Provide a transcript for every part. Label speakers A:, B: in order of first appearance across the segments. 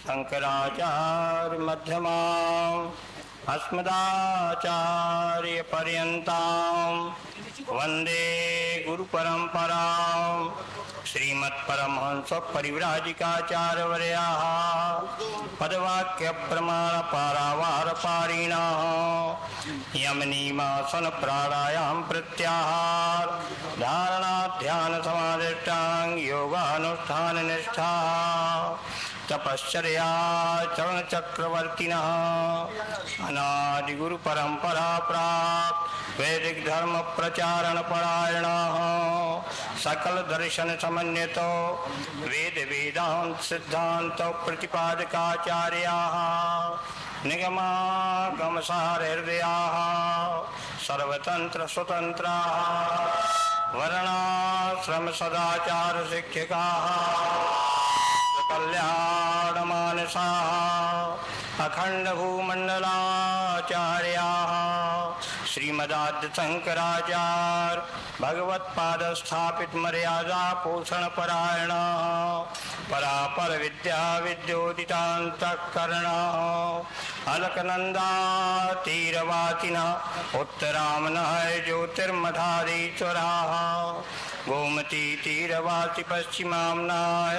A: शंकराचार्य मध्यमाम् अस्मदाचार्यपर्यन्तां वन्दे गुरुपरम्परां। श्रीमत्परमहंस परिव्राजिकाचार्यवर्याः पदवाक्यप्रमाणपारावारपारिणः यमनियमासन प्राणायाम प्रत्याहार धारणा ध्यान समाधिष्टांग योगानुष्ठान निष्ठा तपश्चर्या चरण चक्रवर्तिनः अनादि गुरु परंपरा प्राप्त वैदिक धर्म प्रचारण परायणः सकल दर्शन समन्वितो वेद वेदांत सिद्धांत प्रतिपादकाचार्याः निगमागमसार हृदयाः सर्वतंत्र स्वतंत्राः वर्णाश्रम सदाचार शिक्षकाः कल्याण मानसाः अखंड भूमंडलाचार्याः श्रीमदाद्य शंकराचार्य भगवत्पाद स्थापित मर्यादा पोषण परायण परापर विद्या विद्योदितांतःकरण अलकनंदा तीरवासिना उत्तरामनः ज्योतिर्मठाधीश्वराः गोमती तीरवासी पश्चिमामनाय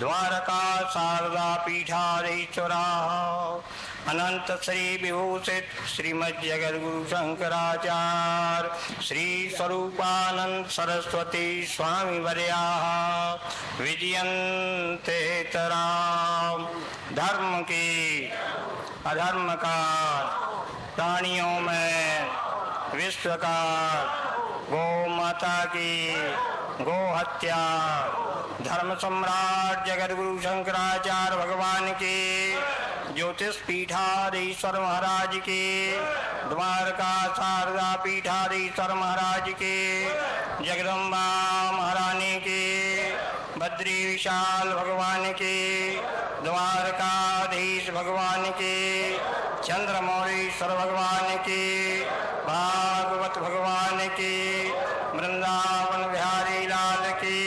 A: द्वारका शारदा पीठाधीश्वराः अनंत श्री विभूषित श्रीमद् जगद्गुरु शंकराचार्य श्री स्वरूपानंद सरस्वती स्वामी वर्याः विजयन्ते तराम। धर्म की अधर्म का प्राणियों में विश्व का गौ माता की गौ हत्या धर्म सम्राट जगद्गुरु शंकराचार्य भगवान के ज्योतिष पीठाधीश्वर महाराज के द्वारका शारदा पीठाधीश्वर महाराज के जगदम्बा महारानी के बद्री विशाल भगवान के द्वारकाधीश भगवान के चंद्रमौलीश्वर भगवान के भागवत भगवान के वृंदावन बिहारी लाल की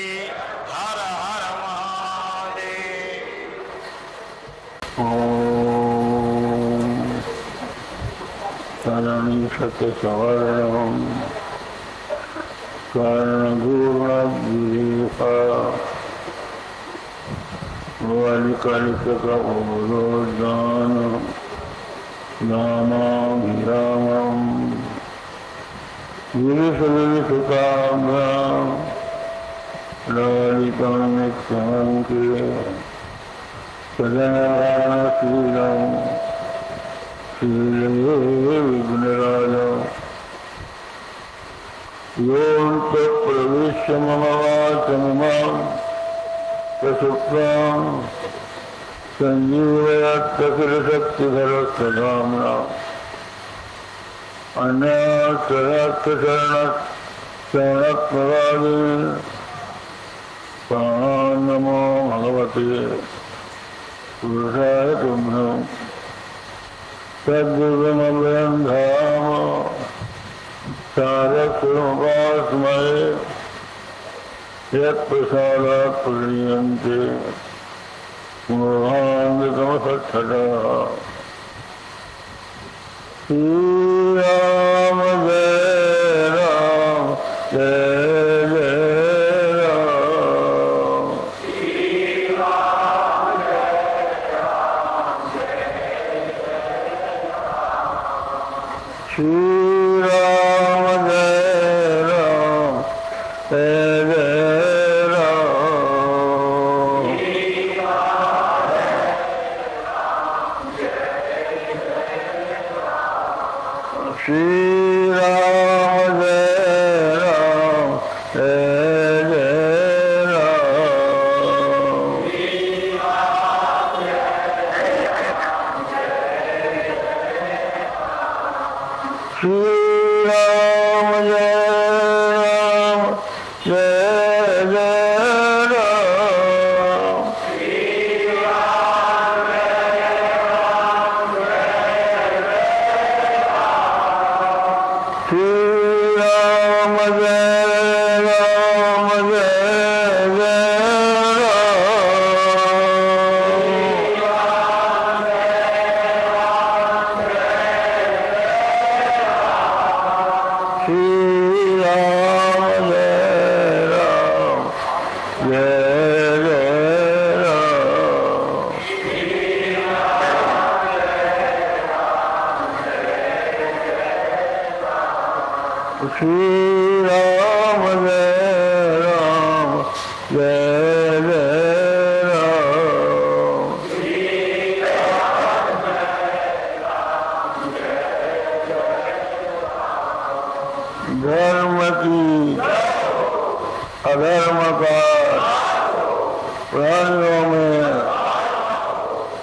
A: हर हर महादेव।
B: शरणं सत्यसवर्णं कर्णगुणगुरीहा वलिकलिककपोलोद्दान नामाभिरामं गिरिशलिलसुताभ्यां ललितं नित्यमङ्के सदनशीलं शीले विघ्नराजम् योऽन्तःप्रविश्य मम वाचमिमां प्रसुप्तां सञ्जीवयत्यखिलशक्तिधरस्वधाम्ना अन्याश्रयार्थशरणप्रदायिने नमो भगवते पुरुषाय तुभ्यं तद्दिव्यमभयं धाम सारस्वतमुपास्महे यत्प्रसादात् प्रलीयन्ते मोहान्वितमसत्सदः। श्रीराम जय राम जय जय राम। श्रीराम जय राम जय श्रीराम जय राम जय जय श्रीराम जय राम जय जय राम। श्रीराम जय राम जय जय राम। श्रीराम जय राम जय जय राम। श्री राम जय राम जय जय राम। धर्म की अधर्म का प्राणियों में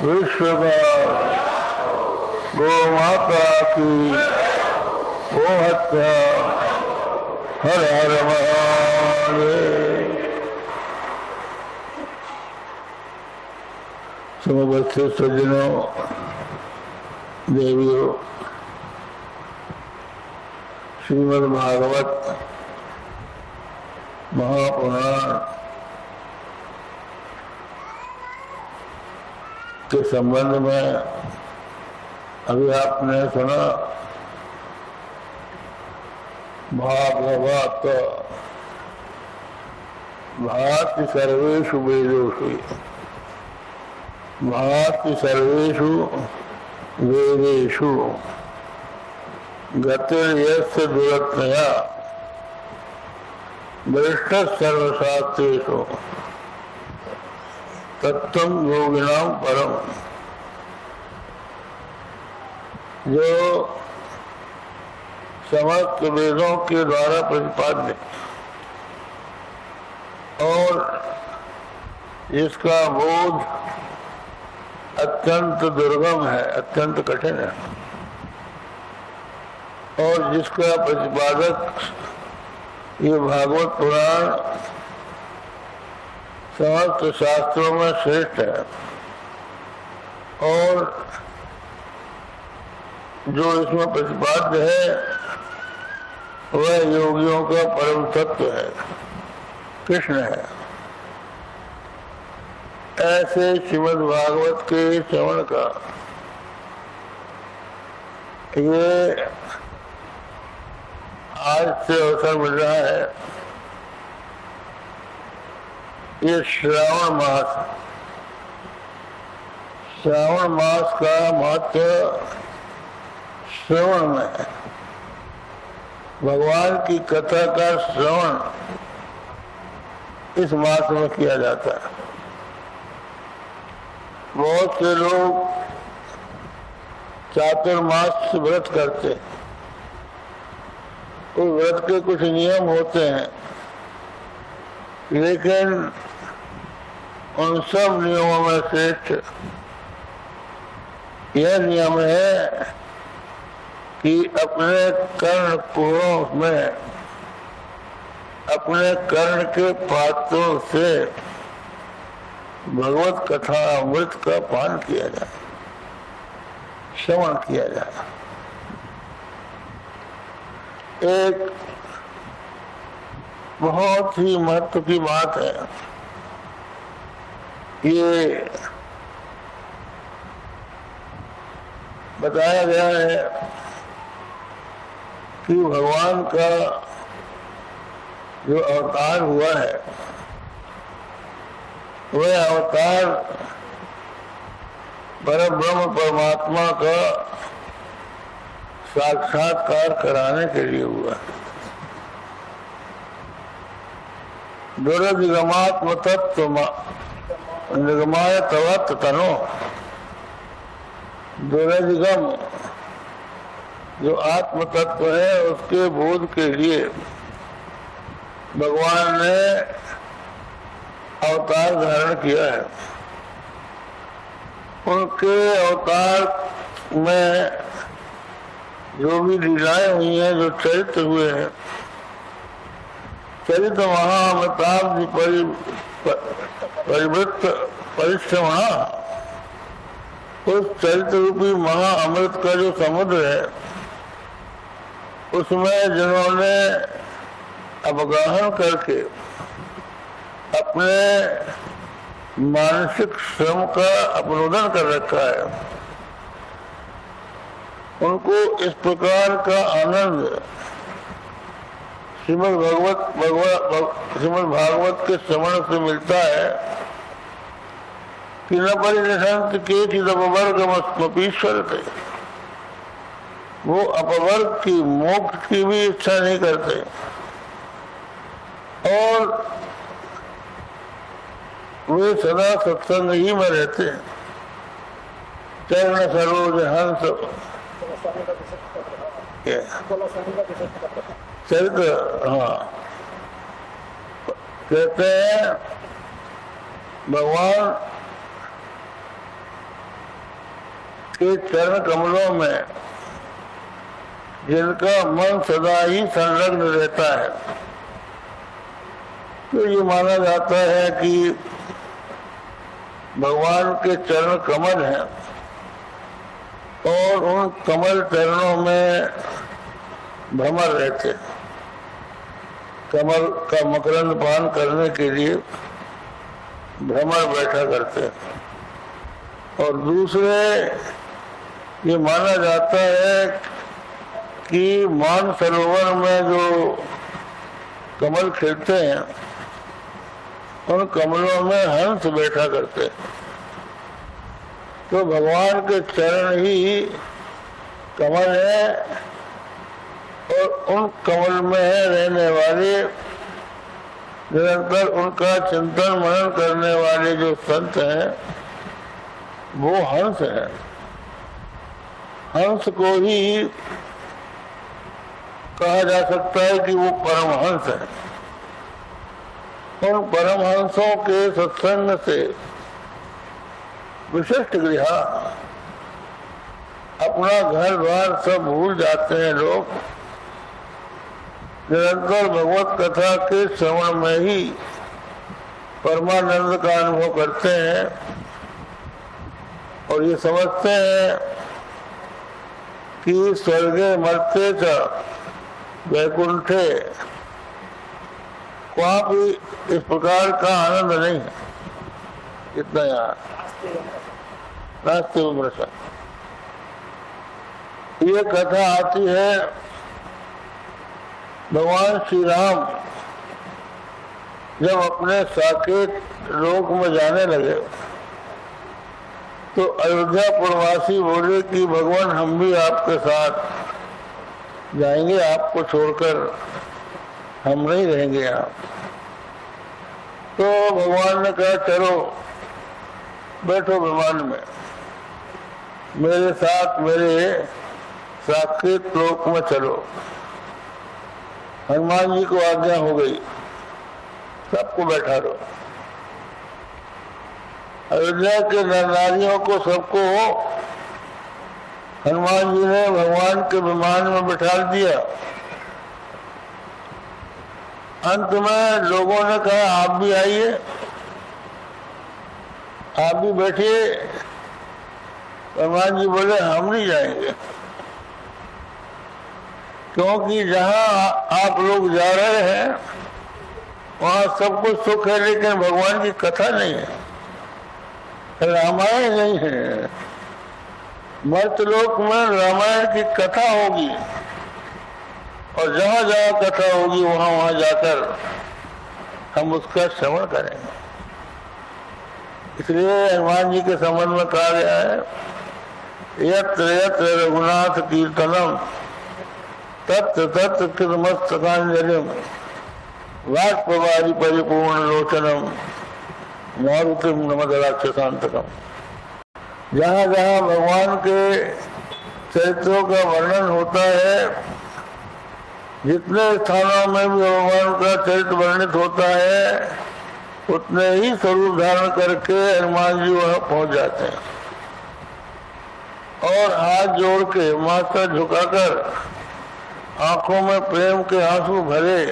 B: विश्व का गौ माता की गो हत्या हर हर महादेव। समवस्थित सज्जनों, देवियों, श्रीमद् भागवत महापुराण के संबंध में अभी आपने सुना भागवत भाति सर्वेषु वेदेषु, भाति सर्वेषु वेदेषु गतिर्यस्य दुरत्नया वरिष्ठ सर्वशास्त्रेषु तत्त्वं योगिनां परम। जो समस्त वेदों के द्वारा प्रतिपाद्य और इसका बोध अत्यंत दुर्गम है, अत्यंत कठिन है, और जिसका प्रतिपादक ये भागवत पुराण समस्त शास्त्रों में श्रेष्ठ है, और जो इसमें प्रतिपाद्य है वह योगियों का परम तत्व है, कृष्ण है। ऐसे श्रीमद् भागवत के श्रवण का ये आज से अवसर मिल रहा है। ये श्रावण मास का महत्व श्रवण में, भगवान की कथा का श्रवण इस मास में किया जाता है। बहुत से लोग चातुर्मास व्रत करते, उस व्रत के कुछ नियम होते हैं, लेकिन उन सब नियमों में श्रेष्ठ यह नियम है कि अपने कर्ण कोणों में अपने कर्ण के पात्रों से भगवत कथा अमृत का पान किया जाए, श्रवण किया जाए। एक बहुत ही महत्व की बात है। ये बताया गया है कि भगवान का जो अवतार हुआ है वह अवतार परब्रह्म परमात्मा का साक्षात्कार कराने के लिए हुआ है। दुरधिगमात्म तत्व निगमाय तवत् तनो, दुरधिगम जो आत्म तत्व है उसके बोध के लिए भगवान ने अवतार धारण किया है। उनके अवतार में जो भी लीलाएं हुई हैं, जो चरित्र हुए हैं, चरित्र महाअमिताभ परिवृत्त परिश्रमणा, उस चरित्र रूपी महाअमृत का जो समुद्र है उसमें जिन्होंने अवगाहन करके अपने मानसिक श्रम का अपनोदन कर रखा है, उनको इस प्रकार का आनंद श्रीमद् भागवत के श्रवण से मिलता है कि न परिनिषंत के चिदपवर्गमस्मपीश्वर थे। वो अपवर्ग की, मोक्ष की भी इच्छा नहीं करते और वे सदा सत्संग ही में रहते हैं। चरण सरोज हंस चरित्र, हाँ, कहते हैं भगवान के चरण कमलों में जिनका मन सदा ही संलग्न रहता है, तो ये माना जाता है कि भगवान के चरण कमल हैं और उन कमल चरणों में भ्रमर रहते। कमल का मकरंद पान करने के लिए भ्रमर बैठा करते हैं। और दूसरे ये माना जाता है कि मान सरोवर में जो कमल खिलते हैं उन कमलों में हंस बैठा करते हैं। तो भगवान के चरण ही कमल है और उन कमल में रहने वाले, निरंतर उनका चिंतन मनन करने वाले जो संत हैं वो हंस है। हंस को ही कहा जा सकता है कि वो परमहंस है। उन परमहंसों के सत्संग से विशिष्ट गृह, अपना घर द्वार सब भूल जाते हैं लोग, निरंतर भगवत कथा के श्रवण में ही परमानंद का अनुभव करते हैं और ये समझते हैं कि स्वर्गे मरते च वैकुंठे, वहां भी इस प्रकार का आनंद नहीं है इतना यहाँ नास्ते उम्र। ये कथा आती है भगवान श्री राम जब अपने साकेत लोक में जाने लगे तो अयोध्या पुरवासी बोले कि भगवान हम भी आपके साथ जाएंगे, आपको छोड़कर हम नहीं रहेंगे यहाँ। तो भगवान ने कहा चलो बैठो विमान में, मेरे साथ मेरे साकेत लोक में चलो। हनुमान जी को आज्ञा हो गई, सबको बैठा दो। अयोध्या के नारियों को सबको हनुमान जी ने भगवान के विमान में बिठा दिया। अंत में लोगों ने कहा आप भी आइए, आप भी बैठिए। हनुमान जी बोले हम नहीं जाएंगे, क्योंकि जहाँ आप लोग जा रहे हैं वहाँ सब कुछ सुख है, लेकिन भगवान की कथा नहीं है, रामायण नहीं है। मर्तलोक में रामायण की कथा होगी और जहाँ जहाँ कथा होगी वहाँ वहाँ जाकर हम उसका श्रवण करेंगे। इसलिए हनुमान जी के संबंध में कहा गया है यत्र यत्र रघुनाथ कीर्तनम तत्र तत्र कृतमस्तकांजलिम वाक्प्रवारी परिपूर्ण लोचनम मारुतिम नमद राक्षसांतकम। जहाँ जहाँ भगवान के चरित्रों का वर्णन होता है, जितने स्थानों में भी भगवान का चरित्र वर्णित होता है, उतने ही स्वरूप धारण करके हनुमान जी वहाँ पहुँच जाते हैं और हाथ जोड़ के माथा झुकाकर आंखों में प्रेम के आंसू भरे,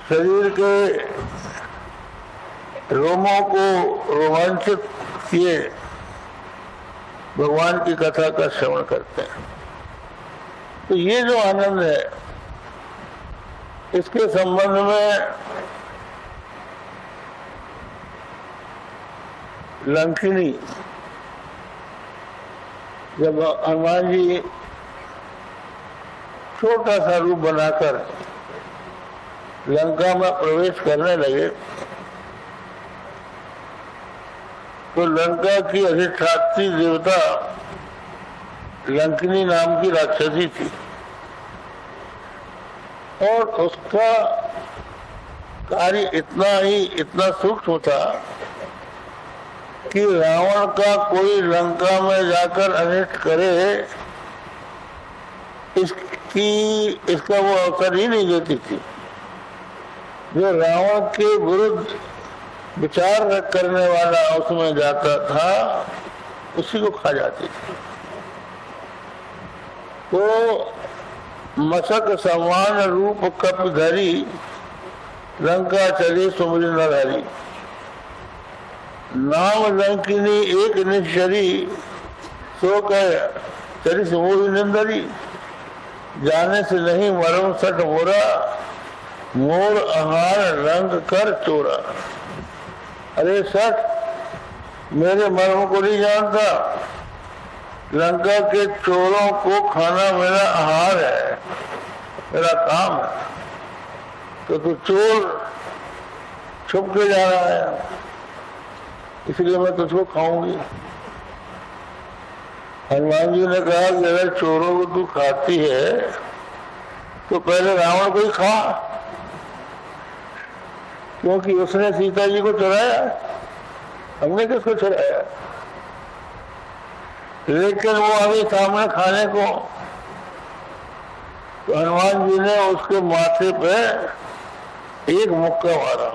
B: शरीर के रोमों को रोमांचित किए भगवान की कथा का श्रवण करते हैं। तो ये जो आनंद है, इसके संबंध में लंकिनी जब हनुमान जी छोटा सा रूप बनाकर लंका में प्रवेश करने लगे तो लंका की अधिष्ठात्री देवता लंकिनी नाम की राक्षसी थी और उसका कार्य इतना सूक्ष्म था कि रावण का कोई लंका में जाकर अनिष्ट करे इसका वो अवसर ही नहीं देती थी। जो रावण के विरुद्ध विचार करने वाला उसमें जाता था उसी को खा जाती थी। तो मशक समान रूप कप धरी लंका चली सुमरी नरहरी। नाम लंकिनी एक निश्चरी सो कह चली सुमोरी निंदरी। जाने से नहीं मरम सट मोरा मोर आहार रंग कर चोरा। अरे सट मेरे मर्म को नहीं जानता, लंका के चोरों को खाना मेरा आहार है, मेरा काम है। तो तू चोर छुप के जा रहा है, इसलिए मैं तुझको खाऊंगी। हनुमान जी ने कहा कि अगर चोरों को तू खाती है तो पहले रावण को ही खा, क्योंकि उसने सीता जी को चुराया, हमने किसको चुराया। लेकिन वो अभी सामने खाने को, तो हनुमान जी ने उसके माथे पे एक मुक्का मारा।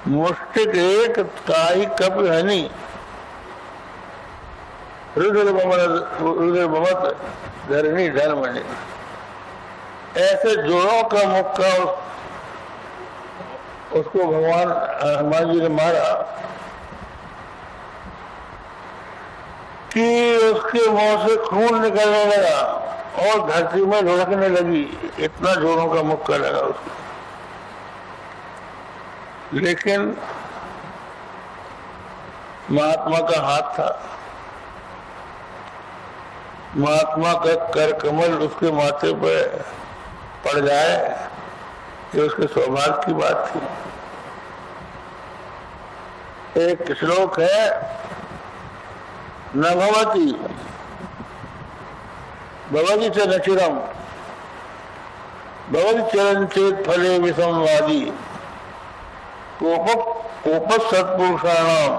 B: मुष्टिक एक ताई कप हनी रुद्र बमत धरणी धर्मणि। ऐसे जोड़ों का मुक्का उसको भगवान हनुमान जी ने मारा कि उसके मुंह से खून निकलने लगा और धरती में लुढ़कने लगी। इतना जोरों का मुक्का लगा उसको। लेकिन महात्मा का हाथ था, महात्मा का कर कमल उसके माथे पे पड़ जाए ये उसके सौभाग्य की बात थी। एक श्लोक है, न भवति भवति च न चिरम भवति चरण चेत फले विसंवादी कोप सत्पुरुषाणाम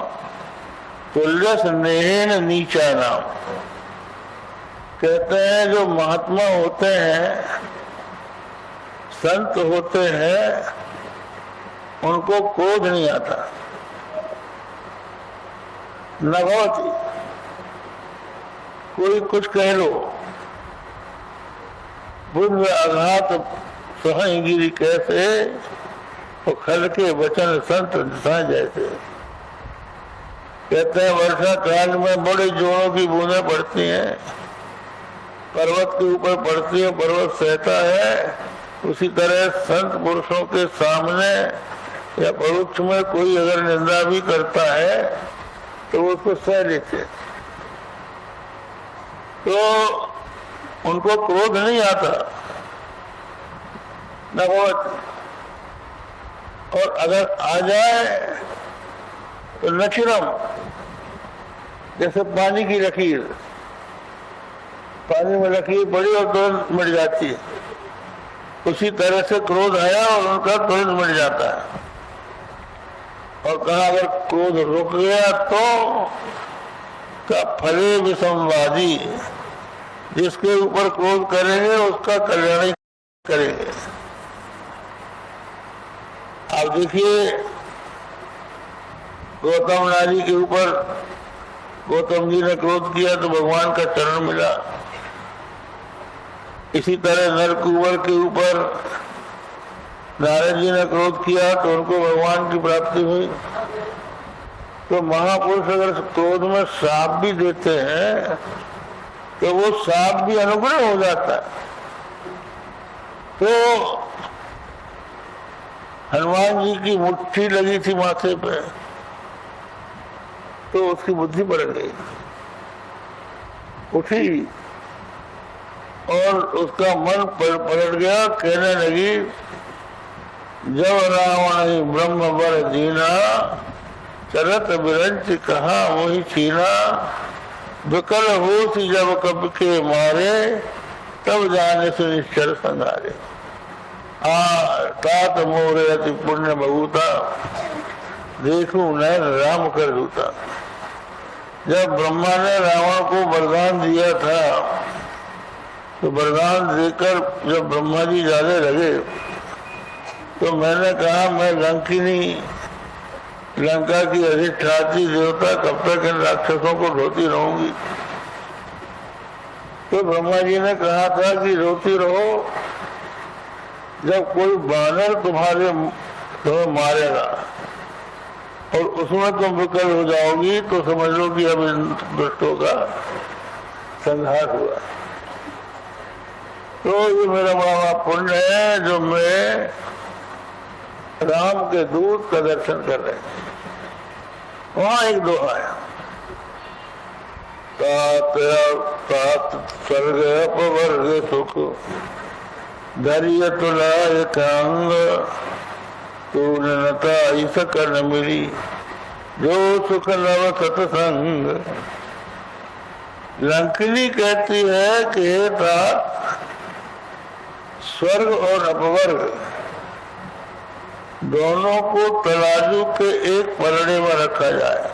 B: तुल्य स्नेहेन नीचानाम। कहते हैं जो महात्मा होते हैं, संत होते हैं, उनको क्रोध नहीं आता। न भवति, कोई कुछ कह लो, बुद्ध आघात सहगिरी कैसे तो खल के वचन संत दिशा जैसे। कहते हैं वर्षा काल में बड़े जोरों की बूंदें पड़ती हैं, पर्वत के ऊपर पड़ती है, पर्वत सहता है। उसी तरह संत पुरुषों के सामने या परोक्ष में कोई अगर निंदा भी करता है तो वो उसको सह लेते, तो उनको क्रोध नहीं आता, न बहुत। और अगर आ जाए तो नचिरम, जैसे पानी की लकीर, पानी में लकीर पड़ी और तुरंत मिट जाती है, उसी तरह से क्रोध आया और उनका तुरंत मिट जाता है। और कहा अगर क्रोध रुक गया तो का फले विसंवादी, जिसके ऊपर क्रोध करेंगे उसका कल्याण ही करेंगे। आप देखिए गौतम नारी के ऊपर गौतम जी ने क्रोध किया तो भगवान का चरण मिला। इसी तरह नरकुंवर के ऊपर नारद जी ने क्रोध किया तो उनको भगवान की प्राप्ति हुई। तो महापुरुष अगर क्रोध में श्राप भी देते हैं तो वो श्राप भी अनुग्रह हो जाता है। तो हनुमान जी की मुट्ठी लगी थी माथे पे, तो उसकी बुद्धि बढ़ गई, उठी और उसका मन पलट गया। कहने लगी, जब रावण ब्रह्म बर दीना चरत बिरंच कहा वही छीना विकल हो सी जब कब के मारे, तब जाने से निश्चल संगारे। तात मोरे अति पुण्य बहुता, देखूं नैन राम कर दूता। जब ब्रह्मा ने रावण को वरदान दिया था, तो वरदान देकर जब ब्रह्मा जी जाने लगे, तो मैंने कहा मैं लंकिनी, लंका की अधिष्ठात्री देवता कब तक इन राक्षसों को ढोती रहूंगी। तो ब्रह्मा जी ने कहा था कि रोती रहो, जब कोई बानर तुम्हें मारेगा और उसमें तुम विकल हो जाओगी, तो समझ लो कि अब इन दुष्टों का संहार हुआ। तो ये मेरा बड़ा पुण्य है जो मैं राम के दूत का दर्शन कर रहे हैं। वहां एक दोहा है, तात स्वर्ग अपवर्ग सुख, धैर्य तुलाय कांग, तूने नता ईसक न मिली, जो सुख नव सतसंग। लंकिनी कहती है कि तात स्वर्ग और अपवर्ग दोनों को तराजू के एक पलड़े में रखा जाए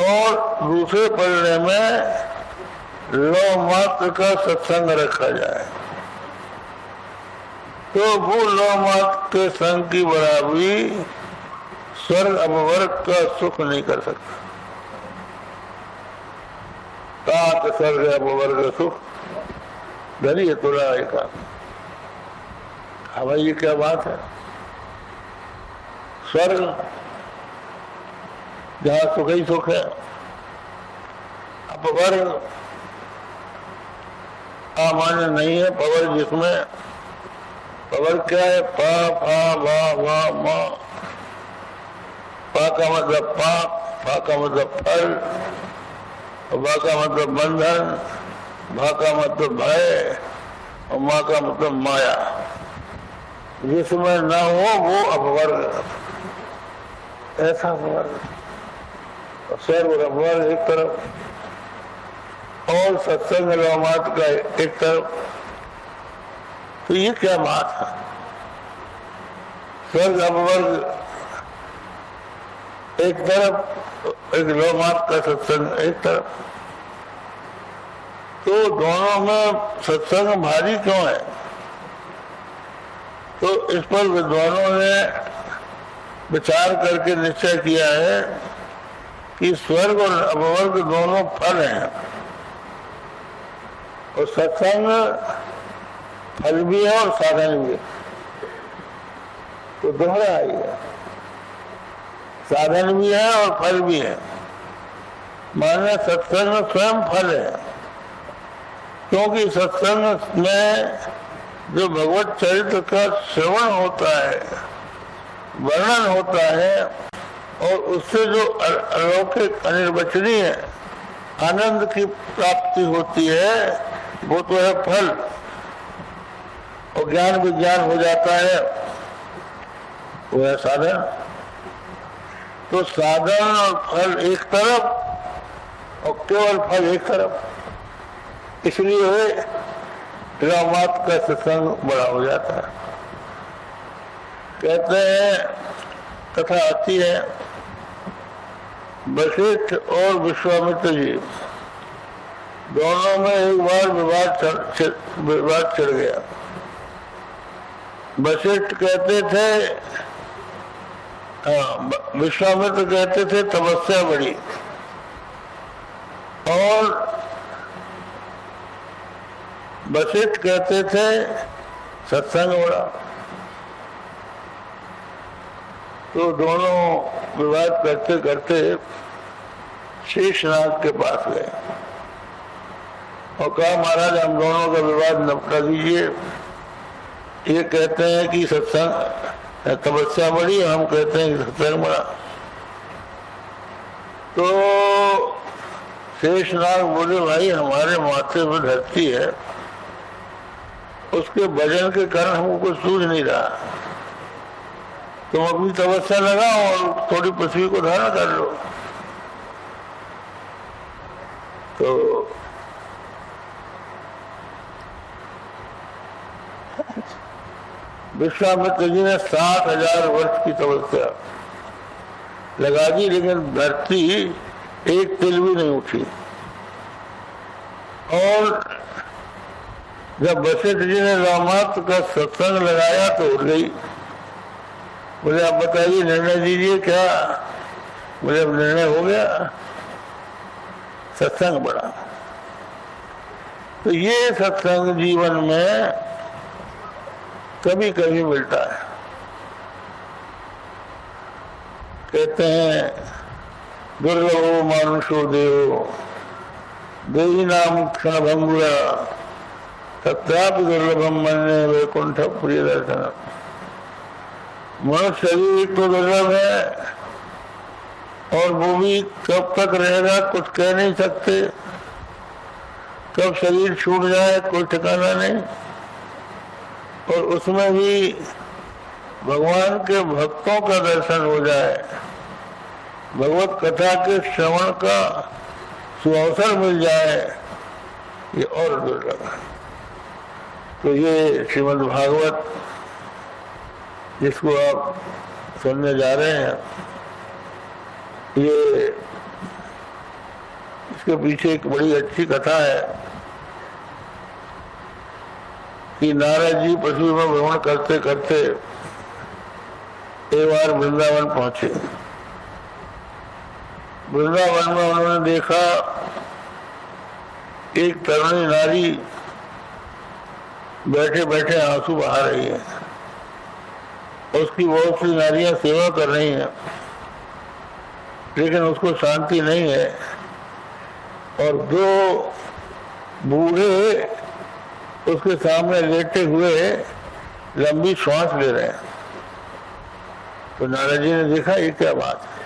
B: और दूसरे पलड़े में लौ मात्र का सत्संग रखा जाए, तो वो लौ मात्र के संग की बराबरी स्वर्ग अपवर्ग का सुख नहीं कर सकता। तात स्वर्ग अपवर्ग सुख, धनी तुला एका। भाई ये क्या बात है। स्वर्ग जहाँ सुख ही सुख है, अपवर्ग अमान्य नहीं है। पवर जिसमें, पवर क्या है, पा फा वा वा मा। पा का मतलब पाप, फा का मतलब फल, वा का मतलब बंधन, भा का मतलब भय और माँ का मतलब माया। जिसमें न हो वो अपवर्ग, ऐसा अपवर्ग। स्वर्ग और अपवर्ग एक तरफ और सत्संग लौमात का एक तरफ। तो ये क्या बात है। स्वर्ग अपवर्ग एक तरफ, एक लौमात का सत्संग एक तरफ। तो दोनों में सत्संग भारी क्यों है। तो इस पर विद्वानों ने विचार करके निश्चय किया है कि स्वर्ग और अपवर्ग दोनों फल हैं और सत्संग फल भी है और साधन भी है। तो दोहरा है, साधन भी है और फल भी है। माने सत्संग स्वयं फल है, क्योंकि सत्संग में जो भगवत चरित्र का श्रवण होता है, वर्णन होता है और उससे जो अलौकिक अनिर्वचनीय आनंद की प्राप्ति होती है, वो तो है फल। और ज्ञान विज्ञान हो जाता है, वो है साधन। तो साधन और फल एक तरफ और केवल फल एक तरफ। इसलिए रामात का सत्संग बड़ा हो जाता है। कहते हैं, कथा आती है, वशिष्ठ और विश्वामित्र जी दोनों में एक बार विवाद चढ़ गया। वशिष्ठ कहते थे, विश्वामित्र कहते थे तपस्या बड़ी, और वशिष्ठ कहते थे सत्संग बड़ा। तो दोनों विवाद करते करते शेषनाग के पास गए और कहा, महाराज हम दोनों का विवाद निपटा दीजिए। ये कहते हैं कि सत्संग तपस्या बड़ी, हम कहते हैं कि सत्संग बड़ा। तो शेषनाग बोले, भाई हमारे माथे पर धरती है, उसके वजन के कारण हमको कुछ सूझ नहीं रहा। तुम अपनी तपस्या लगाओ और थोड़ी पृथ्वी को धारण कर लो। तो विश्वामित्र जी ने 60,000 वर्ष की तपस्या लगा दी, लेकिन धरती एक तिल भी नहीं उठी। और जब वशिष्ठ जी ने रामात्र का सत्संग लगाया तो उठ गई। बोले आप बताइए, निर्णय दीजिए क्या? बोले अब निर्णय हो गया, सत्संग बढ़ा। तो ये सत्संग जीवन में कभी कभी मिलता है। कहते हैं दुर्लभो मानुषो देहो देही नाम क्षण भंगुरा तथापि दुर्लभम मन्ये वैकुंठ प्रिय दर्शन। मनुष्य शरीर तो दुर्लभ है और वो भी कब तक रहेगा कुछ कह नहीं सकते, कब शरीर छूट जाए कोई ठिकाना नहीं। और उसमें भी भगवान के भक्तों का दर्शन हो जाए, भगवत कथा के श्रवण का सुअवसर मिल जाए, ये और दुर्लभ है। तो ये श्रीमद् भागवत जिसको आप सुनने जा रहे हैं, ये इसके पीछे एक बड़ी अच्छी कथा है कि नारद जी पृथ्वी में भ्रमण करते करते एक बार वृंदावन पहुंचे। वृंदावन में उन्होंने देखा एक तरुणी नारी बैठे बैठे आंसू बहा रही है। उसकी बहुत सी नारियां सेवा कर रही हैं, लेकिन उसको शांति नहीं है। और दो बूढ़े उसके सामने लेटे हुए लंबी श्वास ले रहे हैं। तो नारद जी ने देखा ये क्या बात है।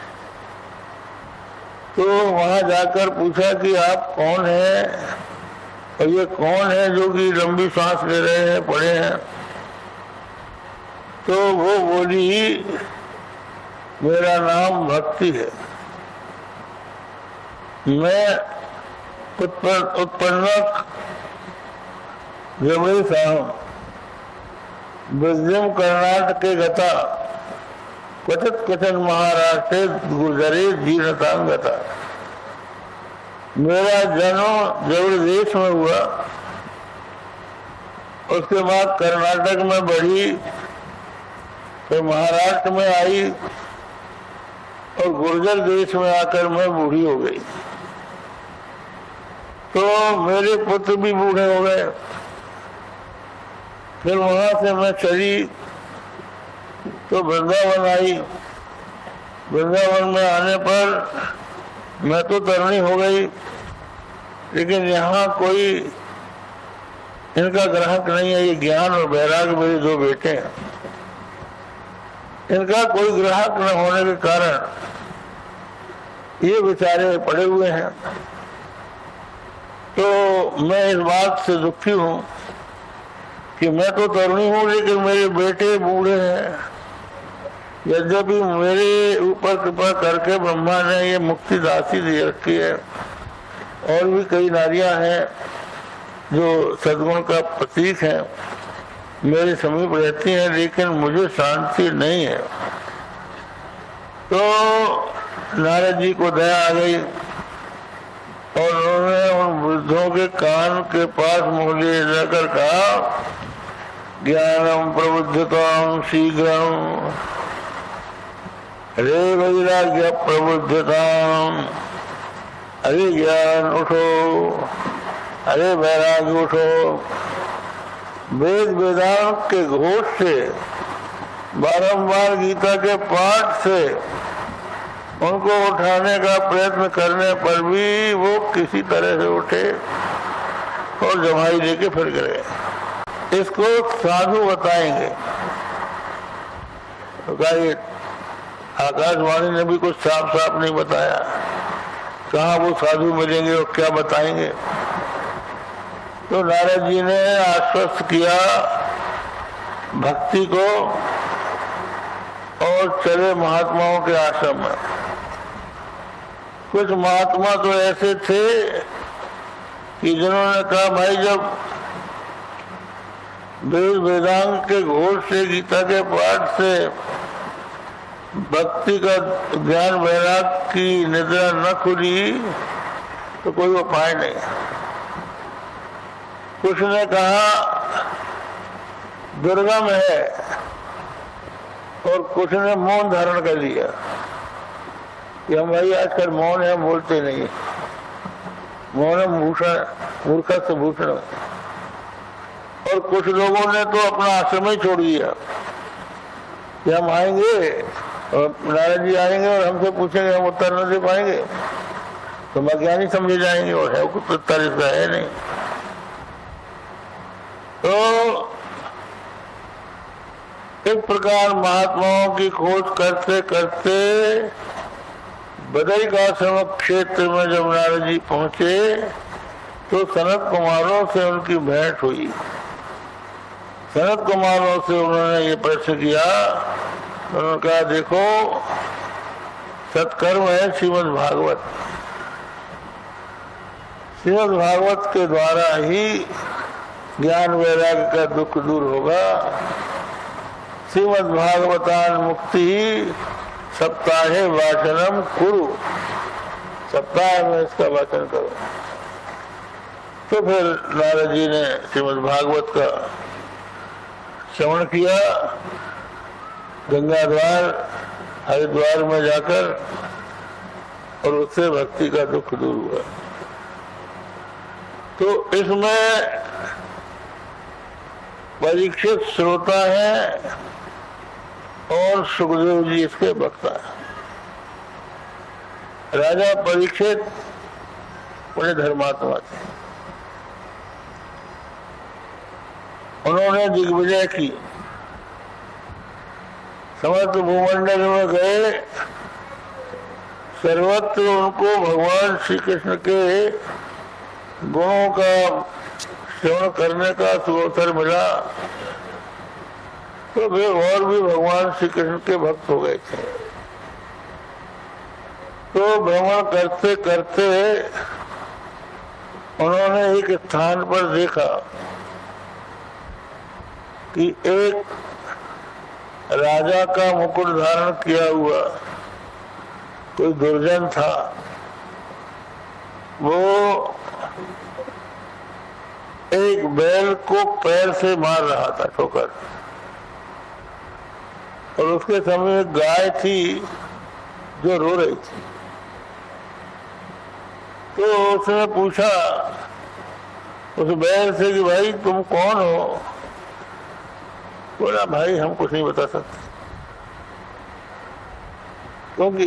B: तो वहां जाकर पूछा कि आप कौन हैं और ये कौन है जो कि लंबी सांस ले रहे हैं, पड़े हैं। तो वो बोली मेरा नाम भक्ति है, मैं उत्पन्नक विद्यम कर्नाटक के गता क्वचित क्वचन महाराष्ट्र गुजरे जीर्णतांगता। मेरा जन्म जबड़ देश में हुआ, उसके बाद कर्नाटक में बढ़ी, फिर महाराष्ट्र में आई और गुर्जर देश में आकर मैं बूढ़ी हो गई। तो मेरे पुत्र भी बूढ़े हो गए। फिर वहां से मैं चली तो वृंदावन आई। वृंदावन में आने पर मैं तो तरुणी हो गई, लेकिन यहाँ कोई इनका ग्राहक नहीं है। ये ज्ञान और वैराग्य मेरे दो बेटे हैं, इनका कोई ग्राहक न होने के कारण ये बेचारे पड़े हुए हैं। तो मैं इस बात से दुखी हूँ कि मैं तो तरुणी हूँ, लेकिन मेरे बेटे बूढ़े हैं। यद्यपि मेरे ऊपर कृपा करके ब्रह्मा ने ये मुक्ति दासी दे रखी है, और भी कई नारियां हैं जो सद्गुण का प्रतीक है, मेरे समीप रहती हैं, लेकिन मुझे शांति नहीं है। तो नारद जी को दया आ गई और उन्होंने उन वृद्धों के कान के पास मुँह ले जाकर कहा, ज्ञानम प्रबुद्धताम शीघ्रम अरे वैराग्य प्रबुद्धताम। अरे ज्ञान उठो, अरे वैराग्य उठो। वेद वेदांत के घोष से, बारंबार गीता के पाठ से उनको उठाने का प्रयत्न करने पर भी वो किसी तरह से उठे और जमाई लेके फिर गए। इसको साधु बताएंगे। तो कहा आकाशवाणी ने भी कुछ साफ साफ नहीं बताया, कहाँ वो साधु मिलेंगे और क्या बताएंगे। तो नारद जी ने आश्वस्त किया भक्ति को और चले महात्माओं के आश्रम में। कुछ महात्मा तो ऐसे थे कि जिन्होंने कहा भाई जब वेद वेदांग के घोष से, गीता के पाठ से भक्ति का ज्ञान वैराग की निद्रा न खुली तो कोई उपाय नहीं। कुछ ने कहा दुर्गम है और कुछ ने मौन धारण कर लिया कि हम भाई आजकल मौन है, हम बोलते नहीं, मौन भूषण, मूर्खा से भूषण। और कुछ लोगों ने तो अपना आश्रम ही छोड़ दिया कि हम आएंगे और नारद जी आएंगे और हमसे पूछेंगे, हम उत्तर न दे पाएंगे तो अज्ञानी समझे जाएंगे और है कुछ उत्तर इसका है नहीं। तो इस प्रकार महात्माओं की खोज करते करते बदरिकाश्रम क्षेत्र में जब नारद जी पहुंचे तो सनत कुमारों से उनकी भेंट हुई। सनत कुमारों से उन्होंने ये प्रश्न किया, उन्होंने कहा देखो सत्कर्म है श्रीमद् भागवत, श्रीमद् भागवत के द्वारा ही ज्ञान वैराग्य का दुख दूर होगा। श्रीमद् भागवतान मुक्ति सप्ताहे वाचनम कुरु, सप्ताह में इसका वाचन करो। तो फिर नारद जी ने श्रीमद् भागवत का श्रवण किया, गंगा द्वार हरिद्वार में जाकर, और उससे भक्ति का दुख दूर हुआ। तो इसमें परीक्षित श्रोता है और सुखदेव जी इसके वक्ता है। राजा परीक्षित बड़े धर्मात्मा थे, उन्होंने दिग्विजय की, समस्त भूमंडल में गए, सर्वत्र उनको भगवान श्री कृष्ण के गुणों का श्रवण करने का सुअवसर मिला, तो वे और भी भगवान श्री कृष्ण के भक्त हो गए थे। तो भ्रमण करते करते उन्होंने एक स्थान पर देखा कि एक राजा का मुकुट धारण किया हुआ कोई दुर्जन था, वो एक बैल को पैर से मार रहा था ठोकर, और उसके सामने एक गाय थी जो रो रही थी। तो उसने पूछा उस बैल से कि भाई तुम कौन हो? बोला भाई हम कुछ नहीं बता सकते, क्योंकि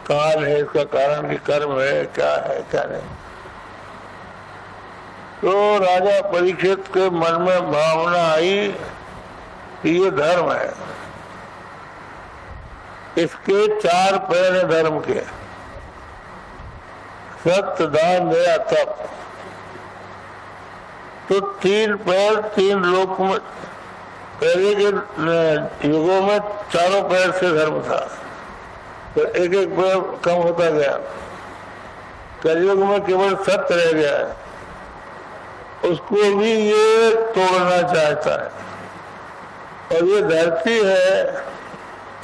B: काल है, इसका कारण की कर्म है, क्या है क्या नहीं। तो राजा परीक्षित के मन में भावना आई कि ये धर्म है, इसके 4 पैर हैं धर्म के, सत्य दान दया तप। तो 3 पैर 3 लोक में, पहले के युगों में 4 पैर से धर्म था, तो एक एक पैर कम होता गया। कलयुग में केवल सत्य रह गया है, उसको भी ये तोड़ना चाहता है। और ये धरती है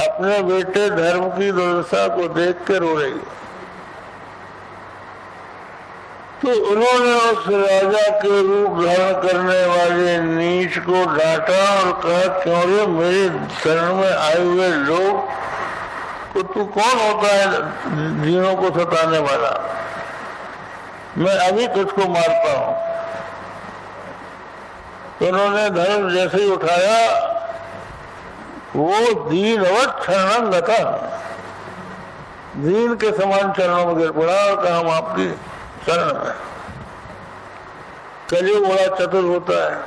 B: अपने बेटे धर्म की दुर्दशा को देख कर रो रही है। तो उन्होंने उस राजा के रूप धारण करने वाले नीच को डांटा और कहा, क्यों रे मेरे शरण में आए हुए लोग को तू कौन होता है जीनों को सताने वाला? मैं अभी तुझको मारता हूं। तो उन्होंने धर्म जैसे ही उठाया, वो दीनवत शरणं गता, दीन के समान चरणों में गिर पड़ा और कहा हम आपकी शरण में। कलयुग बड़ा चतुर होता है,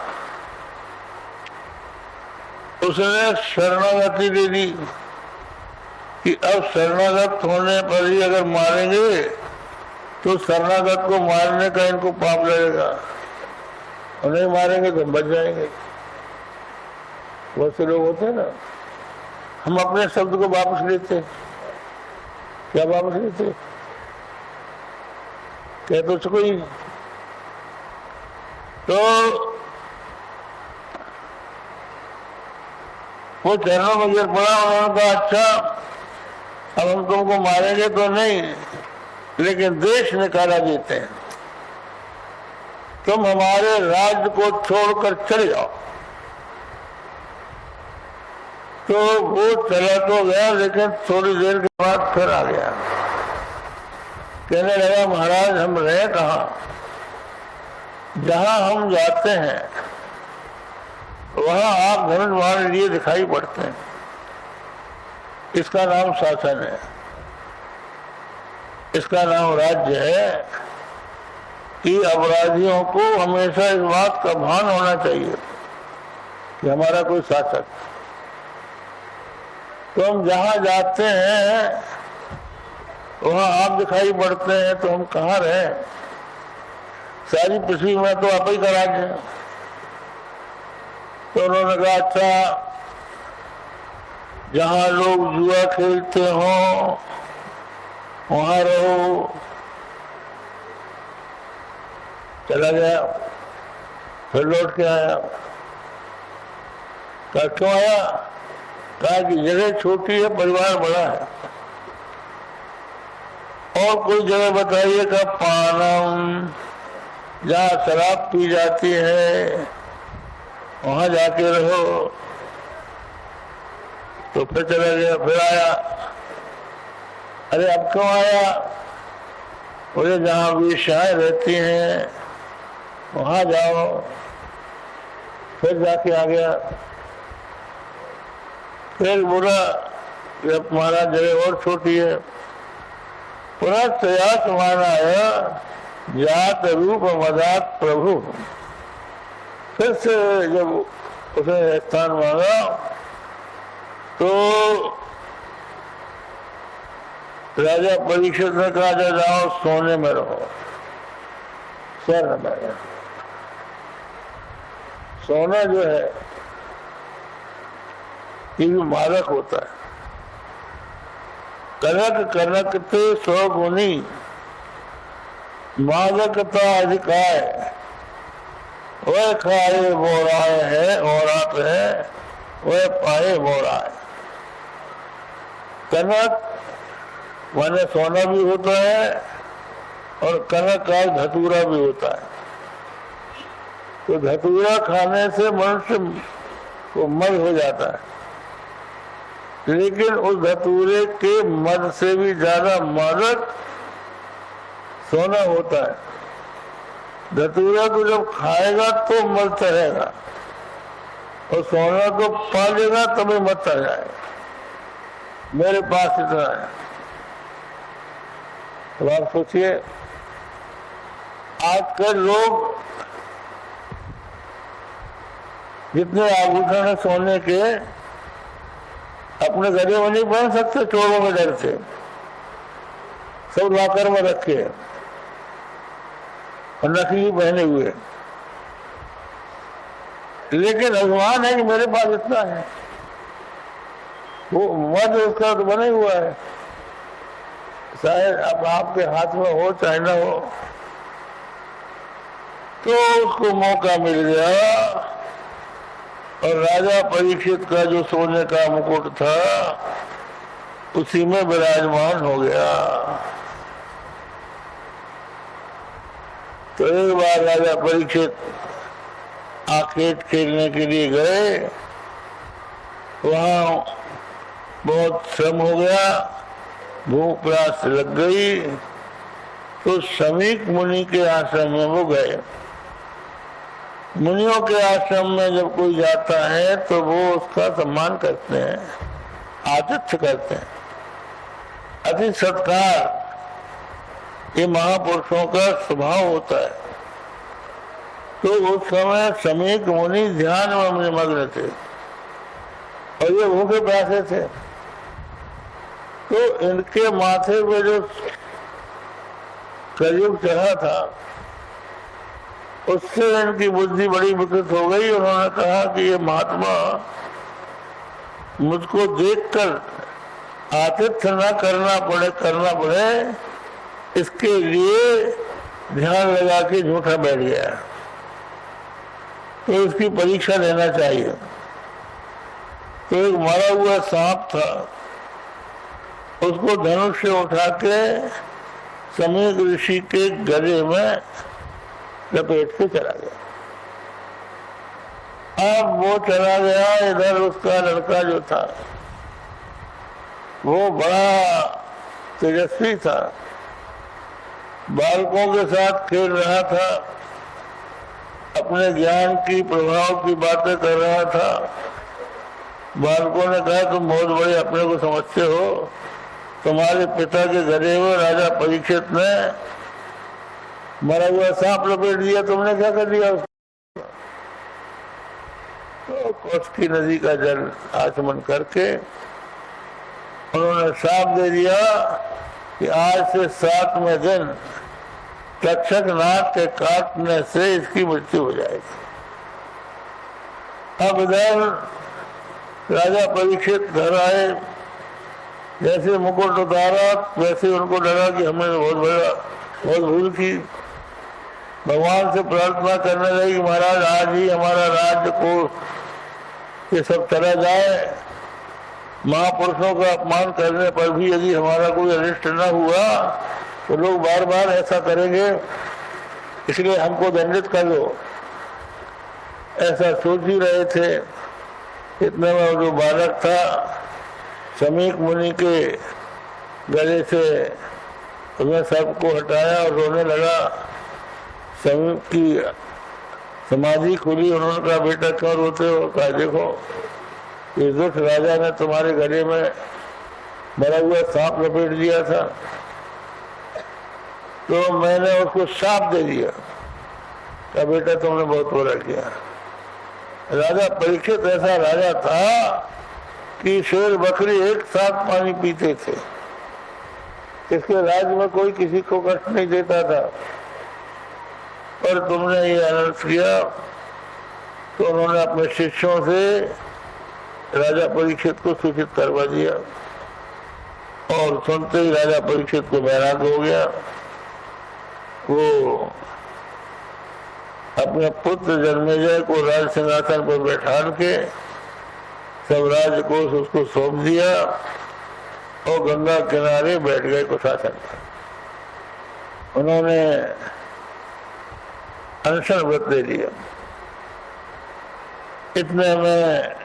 B: उसने शरणागति दे दी कि अब शरणागत होने पर ही अगर मारेंगे तो शरणागत को मारने का इनको पाप लगेगा, और नहीं मारेंगे तो बच जाएंगे। बहुत से लोग होते हैं ना, हम अपने शब्द को वापस लेते, क्या वापस लेते? कह तो सको ही। तो वो चरणों में गिर पड़ा। उन्होंने कहा अच्छा अब हम तुमको मारेंगे तो नहीं, लेकिन देश निकाला देते हैं, तुम हमारे राज्य को छोड़कर चले जाओ। तो वो चला तो गया, लेकिन थोड़ी देर के बाद फिर आ गया। कहने लगा महाराज हम रहे कहाँ, जहां हम जाते हैं वहां आप धनुष हमारे लिए दिखाई पड़ते हैं। इसका नाम शासन है, इसका नाम राज्य है कि अपराधियों को हमेशा इस बात का भान होना चाहिए कि हमारा कोई शासक। तो हम जहां जाते हैं वहां आप दिखाई पड़ते हैं, तो हम कहाँ रहे? सारी पृथ्वी में तो आप ही का राज्य है। तो उन्होंने कहा अच्छा जहां लोग जुआ खेलते हों वहां रहो। चला गया, फिर लौट के आया। कहा क्यों आया? कहा कि जगह छोटी है, परिवार बड़ा है, और कोई जगह बताइए का पानम, जहाँ शराब पी जाती है वहां जाके रहो। तो फिर चला गया, फिर आया। अरे अब क्यों आया? बोले जहाँ वेश्याएं रहती हैं वहां जाओ। फिर जाके आ गया। फिर बोला जब महाराज जगह और छोटी है। पुनः प्रयास माना है जात रूप मदात प्रभु। फिर से जब उसने स्थान मांगा तो राजा परीक्षित ने कहा जाओ सोने में रहो, स्वर्ग में रहो। सोना जो है ये भी मादक होता है। कनक कनकते 100 गुनी, मादकता अधिकाय, वह खाए बोराए है औरात है, वह पाए बोराए। कनक माने सोना भी होता है और कनक का धतूरा भी होता है। तो धतूरा खाने से मनुष्य को मद हो जाता है, लेकिन उस धतूरे के मद से भी ज्यादा मादक सोना होता है। धतूरा को जब खाएगा तो मद चढ़ेगा, और सोना को पा लेगा तभी मद चढ़ जाएगा। मेरे पास इतना है। तो आप सोचिए आजकल लोग जितने आभूषण है सोने के अपने गले में नहीं पहन सकते, चोरों में डर से सब लॉकर में रखे और नकली पहने हुए। लेकिन अभिमान है कि मेरे पास इतना है। वो मद उसका तो बना हुआ है, शायद अब आपके हाथ में हो चाहे ना हो। तो उसको मौका मिल गया और राजा परीक्षित का जो सोने का मुकुट था उसी में विराजमान हो गया। तो एक बार राजा परीक्षित आखेट खेलने के लिए गए, वहां बहुत श्रम हो गया, भूख प्यास लग गई। तो शमीक मुनि के आश्रम में वो गए। मुनियों के आश्रम में जब कोई जाता है तो वो उसका सम्मान करते हैं, आतिथ्य करते हैं, अति सत्कार। ये महापुरुषों का स्वभाव होता है। तो उस समय शमीक मुनि ध्यान में निमग्न थे और ये भूखे प्यासे थे। तो इनके माथे पे जो कलयुग चढ़ा था उससे इनकी बुद्धि बड़ी विकृत हो गई। उन्होंने कहा कि ये महात्मा मुझको देखकर आतिथ्य न करना पड़े इसके लिए ध्यान लगा के झूठा बैठ गया, तो उसकी परीक्षा लेना चाहिए। तो एक मरा हुआ सांप था, उसको धनुष से उठा के समीक ऋषि के गले में लपेट के चला गया। अब वो चला गया, इधर उसका लड़का जो था वो बड़ा तेजस्वी था, बालकों के साथ खेल रहा था, अपने ज्ञान की प्रभाव की बातें कर रहा था। बालकों ने कहा तुम बहुत बड़े अपने को समझते हो, तुम्हारे पिता के गले हुए राजा परीक्षित ने मरा हुआ सांप लपेट दिया, तुमने क्या कर दिया उसको? तो कौशिकी नदी का जल आचमन करके उन्होंने श्राप दे दिया कि आज से 7वें दिन तक्षक नाग के काटने से इसकी मृत्यु हो जाएगी। अब इधर राजा परीक्षित घर आए, जैसे मुकुट उतारा वैसे उनको लगा कि हमने बहुत भूल की। भगवान से प्रार्थना करने लगी कि महाराज आज ही हमारा राज्य को ये सब चला जाए, महापुरुषों का अपमान करने पर भी यदि हमारा कोई अनिष्ट न हुआ तो लोग बार बार ऐसा करेंगे, इसलिए हमको दंडित कर दो। ऐसा सोच ही रहे थे, इतने में जो बालक था समीक मुनि के गले से उसने सबको हटाया और रोने लगा। समीक की समाधि खुली, उन्होंने कहा बेटा क्यों रोते हो? कहा देखो इस दुष्ट राजा ने तुम्हारे गले में मरा हुआ सांप लपेट दिया था, तो मैंने उसको श्राप दे दिया। कहा बेटा तुमने बहुत बुरा किया। राजा परीक्षित ऐसा राजा था कि शेर बकरी एक साथ पानी पीते थे, इसके राज्य में कोई किसी को कष्ट नहीं देता था, पर तुमने ये अनर्थ किया। तो उन्होंने अपने शिष्यों से राजा परीक्षित को सूचित करवा दिया और सुनते ही राजा परीक्षित को वैराग हो गया। वो अपने पुत्र जन्मेजय को राज सिंहासन पर बैठा के सब राज्य को उसको सौंप दिया और गंगा किनारे बैठ गए कुशासन पर। उन्होंने अनशन व्रत ले लिया। इतने में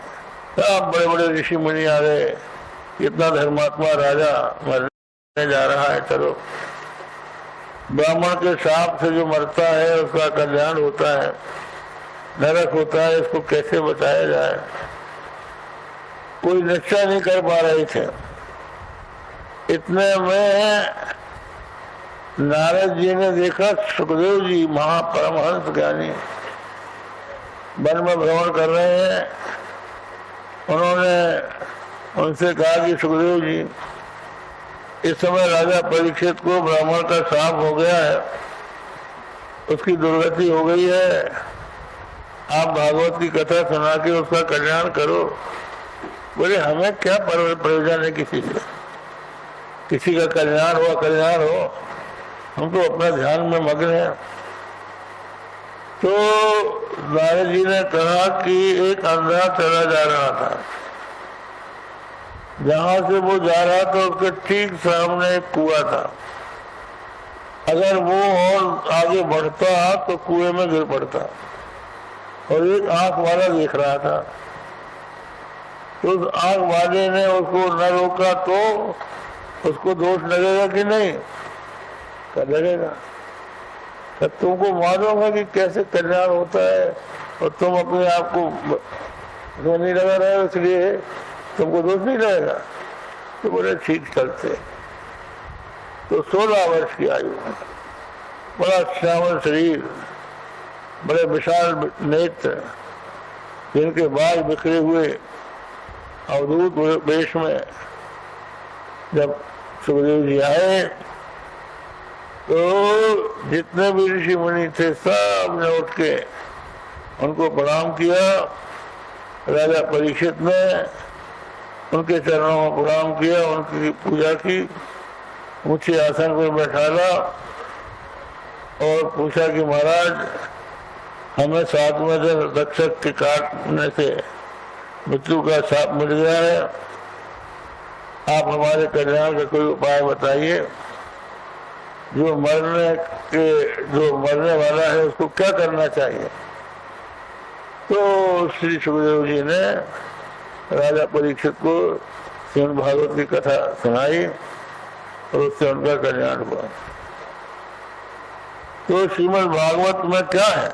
B: सब बड़े बड़े ऋषि मुनि आ गए, इतना धर्मात्मा राजा मरने जा रहा है, चलो ब्राह्मण के शाप से जो मरता है उसका कल्याण होता है, नरक होता है, इसको कैसे बचाया जाए, कोई निश्चय नहीं कर पा रहे थे। इतने में नारद जी ने देखा सुखदेव जी महापरमहंस ज्ञानी वन में भ्रमण कर रहे हैं। उन्होंने उनसे कहा कि सुखदेव जी इस समय राजा परीक्षित को ब्राह्मण का श्राप हो गया है, उसकी दुर्गति हो गई है, आप भागवत की कथा सुना के उसका कल्याण करो। बोले हमें क्या प्रयोजन है किसी से, किसी का कल्याण हो, हम तो अपना ध्यान में मग्न हैं। तो नारद जी ने कहा कि एक अंधा चला जा रहा था, जहां से वो जा रहा था उसके ठीक सामने एक कुआं था, अगर वो और आगे बढ़ता तो कुएं में गिर पड़ता, और एक आंख वाला देख रहा था। तो उस आंख वाले ने उसको न रोका तो उसको दोष लगेगा कि नहीं? लगेगा। तो तुमको मालूम है कि कैसे कल्याण होता है और तुम अपने आप को रोने लगा रहे हो, इसलिए तुमको दोष नहीं लगेगा। तो बोले ठीक चलते। तो 16 वर्ष की आयु में, बड़ा श्यामल शरीर, बड़े विशाल नेत्र, जिनके बाल बिखरे हुए, अवधूत वेश में जब सुखदेव जी आए तो जितने भी ऋषि मुनि थे सब ने उठ के उनको प्रणाम किया। राजा परीक्षित ने उनके चरणों में प्रणाम किया, उनकी पूजा की, ऊंचे आसन पर बैठाला और पूछा कि महाराज हमें 7वें दिन रक्षक के काटने से मृत्यु का शाप मिल गया है, आप हमारे कल्याण का कोई उपाय बताइए। जो मरने वाला है उसको क्या करना चाहिए। तो श्री सुखदेव जी ने राजा परीक्षित को श्रीमद् भागवत की कथा सुनाई और उससे उनका कल्याण हुआ। तो श्रीमद् भागवत में क्या है,